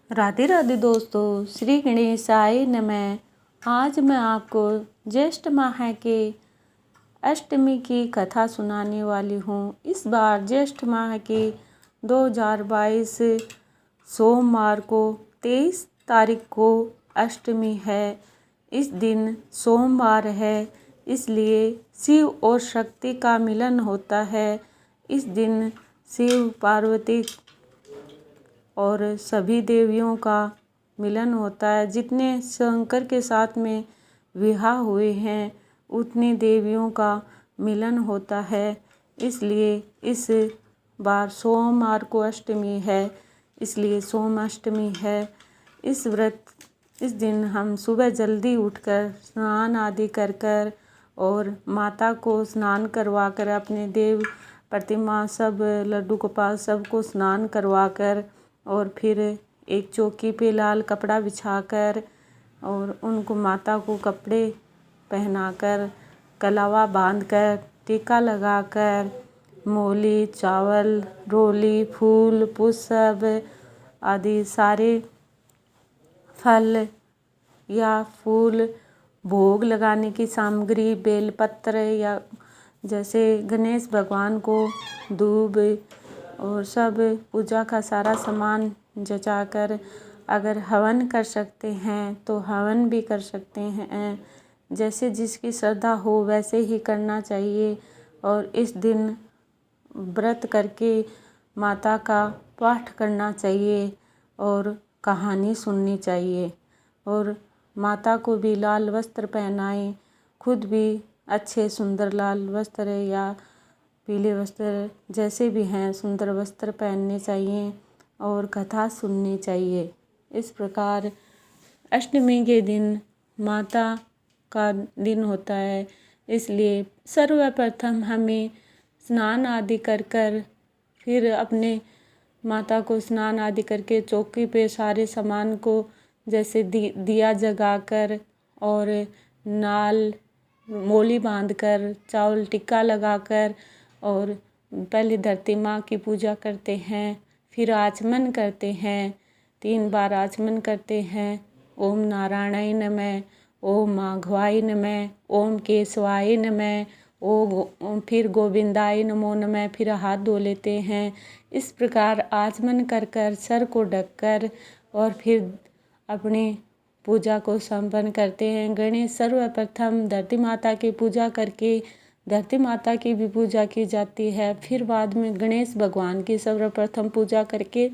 राधे राधे दोस्तों, श्री गणेशाय नमः। आज मैं आपको ज्येष्ठ माह के अष्टमी की कथा सुनाने वाली हूँ। इस बार ज्येष्ठ माह के 2022 सोमवार को 23 तारीख को अष्टमी है। इस दिन सोमवार है, इसलिए शिव और शक्ति का मिलन होता है। इस दिन शिव पार्वती और सभी देवियों का मिलन होता है। जितने शंकर के साथ में विवाह हुए हैं उतनी देवियों का मिलन होता है। इसलिए इस बार सोमवार को अष्टमी है, इसलिए सोम अष्टमी है। इस दिन हम सुबह जल्दी उठकर स्नान आदि कर और माता को स्नान करवा कर, अपने देव प्रतिमा सब लड्डू गोपाल सबको स्नान करवा कर और फिर एक चौकी पे लाल कपड़ा बिछाकर और उनको माता को कपड़े पहनाकर, कलावा बांधकर, टीका लगाकर, मूली, चावल, रोली, फूल, पुष्प आदि सारे फल या फूल, भोग लगाने की सामग्री, बेलपत्र या जैसे गणेश भगवान को दूब और सब पूजा का सारा सामान जचाकर, अगर हवन कर सकते हैं तो हवन भी कर सकते हैं। जैसे जिसकी श्रद्धा हो वैसे ही करना चाहिए। और इस दिन व्रत करके माता का पाठ करना चाहिए और कहानी सुननी चाहिए। और माता को भी लाल वस्त्र पहनाएं, खुद भी अच्छे सुंदर लाल वस्त्र या पीले वस्त्र जैसे भी हैं सुंदर वस्त्र पहनने चाहिए और कथा सुननी चाहिए। इस प्रकार अष्टमी के दिन माता का दिन होता है, इसलिए सर्वप्रथम हमें स्नान आदि कर फिर अपने माता को स्नान आदि करके चौकी पे सारे सामान को जैसे दिया जगाकर और नाल मोली बांधकर, चावल टिक्का लगाकर और पहले धरती माँ की पूजा करते हैं, फिर आचमन करते हैं। 3 बार आचमन करते हैं। ओम नारायणाय नमः, ओम माघवाय नमः, ओम केशवाय नमः, ओम फिर गोविंदाय नमो नमः, फिर हाथ धो लेते हैं। इस प्रकार आचमन कर सर को ढककर और फिर अपनी पूजा को संपन्न करते हैं। गणेश सर्वप्रथम धरती माता की पूजा करके धरती माता की भी पूजा की जाती है। फिर बाद में गणेश भगवान की सर्वप्रथम पूजा करके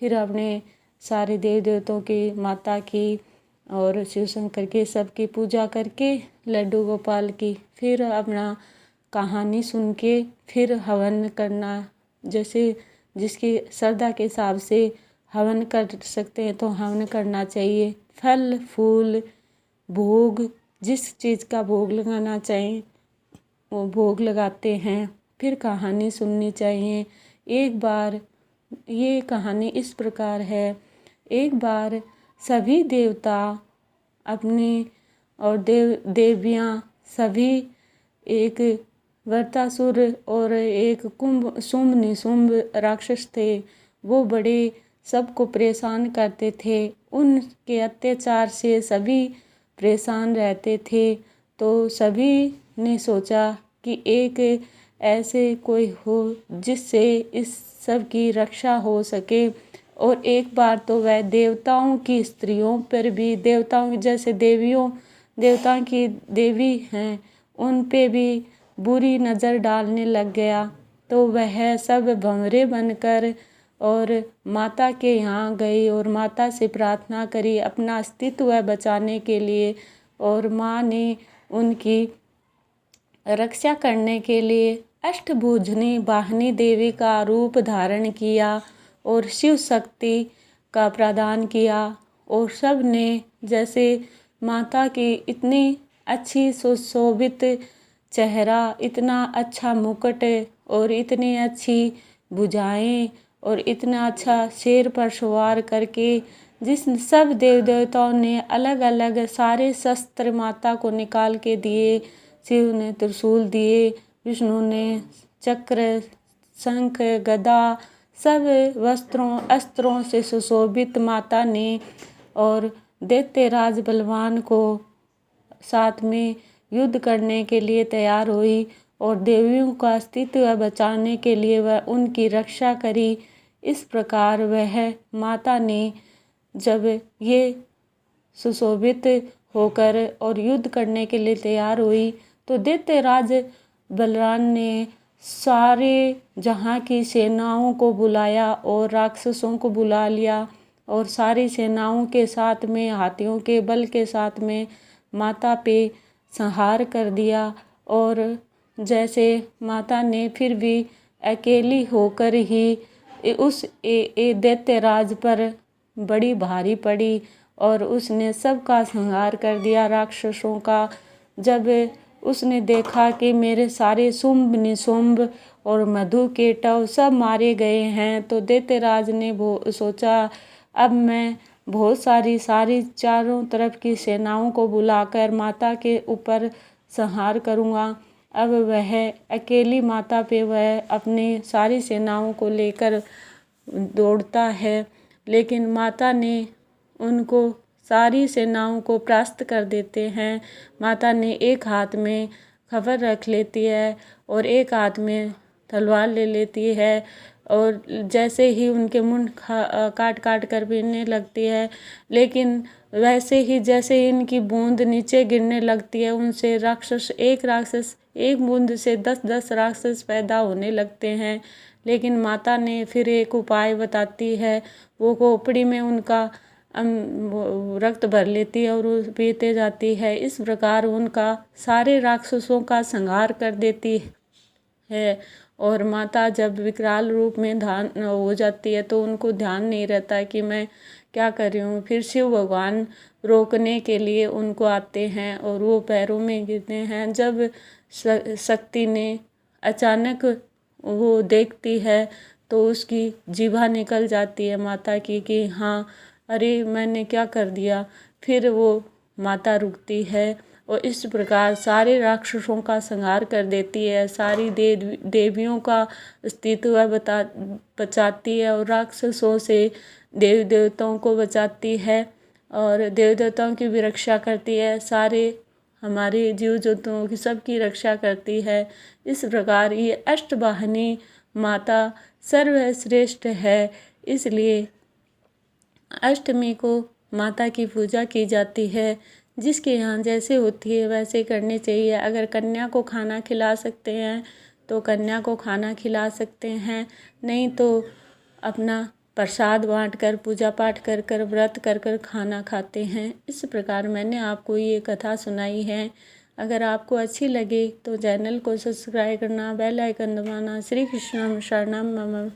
फिर अपने सारे देव देवताओं की, माता की और शिव शंकर की सबकी पूजा करके लड्डू गोपाल की फिर अपना कहानी सुन के फिर हवन करना। जैसे जिसकी श्रद्धा के हिसाब से हवन कर सकते हैं तो हवन करना चाहिए। फल फूल भोग, जिस चीज़ का भोग लगाना चाहिए वो भोग लगाते हैं। फिर कहानी सुननी चाहिए। एक बार ये कहानी इस प्रकार है। एक बार सभी देवता अपने और देवियाँ सभी एक वृत्रासुर और एक शुंभ निशुंभ राक्षस थे। वो बड़े सबको परेशान करते थे। उनके अत्याचार से सभी परेशान रहते थे। तो सभी ने सोचा कि एक ऐसे कोई हो जिससे इस सब की रक्षा हो सके। और एक बार तो वह देवताओं की स्त्रियों पर भी, देवताओं जैसे देवताओं की देवी हैं उन पे भी बुरी नज़र डालने लग गया। तो वह सब भंवरे बनकर और माता के यहाँ गई और माता से प्रार्थना करी अपना अस्तित्व बचाने के लिए। और माँ ने उनकी रक्षा करने के लिए अष्टभुजनी वाहिनी देवी का रूप धारण किया और शिव शक्ति का प्रदान किया। और सब ने जैसे माता की इतनी अच्छी सुशोभित चेहरा, इतना अच्छा मुकुट और इतनी अच्छी भुजाएं और इतना अच्छा शेर पर सवार करके जिस सब देव देवताओं ने अलग अलग सारे शस्त्र माता को निकाल के दिए। शिव ने त्रिशूल दिए, विष्णु ने चक्र, शंख, गदा सब अस्त्रों से सुशोभित माता ने और दैत्यराज बलवान को साथ में युद्ध करने के लिए तैयार हुई और देवियों का अस्तित्व बचाने के लिए वह उनकी रक्षा करी। इस प्रकार वह माता ने जब ये सुशोभित होकर और युद्ध करने के लिए तैयार हुई तो दैत्यराज बलवान ने सारे जहाँ की सेनाओं को बुलाया और राक्षसों को बुला लिया और सारी सेनाओं के साथ में हाथियों के बल के साथ में माता पे संहार कर दिया। और जैसे माता ने फिर भी अकेली होकर ही उस दैत्यराज पर बड़ी भारी पड़ी और उसने सबका संहार कर दिया राक्षसों का। जब उसने देखा कि मेरे सारे शुंभ निशुंभ और मधु केटव सब मारे गए हैं तो दैत्यराज ने सोचा अब मैं बहुत सारी चारों तरफ की सेनाओं को बुलाकर माता के ऊपर संहार करूँगा। अब वह अकेली माता पे वह अपनी सारी सेनाओं को लेकर दौड़ता है, लेकिन माता ने उनको सारी सेनाओं को परास्त कर देते हैं। माता ने एक हाथ में खबर रख लेती है और एक हाथ में तलवार ले लेती है और जैसे ही उनके मुंह काट काट कर पीने लगती है, लेकिन वैसे ही जैसे ही इनकी बूंद नीचे गिरने लगती है उनसे राक्षस एक बूंद से 10-10 राक्षस पैदा होने लगते हैं। लेकिन माता ने फिर एक उपाय बताती है, वो खोपड़ी में उनका रक्त भर लेती है और वो पीते जाती है। इस प्रकार उनका सारे राक्षसों का संहार कर देती है। और माता जब विकराल रूप में ध्यान हो जाती है तो उनको ध्यान नहीं रहता कि मैं क्या कर रही हूँ। फिर शिव भगवान रोकने के लिए उनको आते हैं और वो पैरों में गिरते हैं। जब शक्ति ने अचानक वो देखती है तो उसकी जीभा निकल जाती है माता की कि हाँ अरे मैंने क्या कर दिया। फिर वो माता रुकती है और इस प्रकार सारे राक्षसों का संहार कर देती है, सारी देवियों का अस्तित्व बचाती है और राक्षसों से देवी देवताओं को बचाती है और देवी देवताओं की भी रक्षा करती है, सारे हमारे जीव जंतुओं की सबकी रक्षा करती है। इस प्रकार ये अष्टवाहिनी माता सर्वश्रेष्ठ है, इसलिए अष्टमी को माता की पूजा की जाती है। जिसके यहाँ जैसे होती है वैसे करनी चाहिए। अगर कन्या को खाना खिला सकते हैं तो कन्या को खाना खिला सकते हैं, नहीं तो अपना प्रसाद बांट कर पूजा पाठ कर कर व्रत कर कर खाना खाते हैं। इस प्रकार मैंने आपको ये कथा सुनाई है। अगर आपको अच्छी लगे तो चैनल को सब्सक्राइब करना, बेल आइकन दबाना। श्री कृष्ण शरणम मम।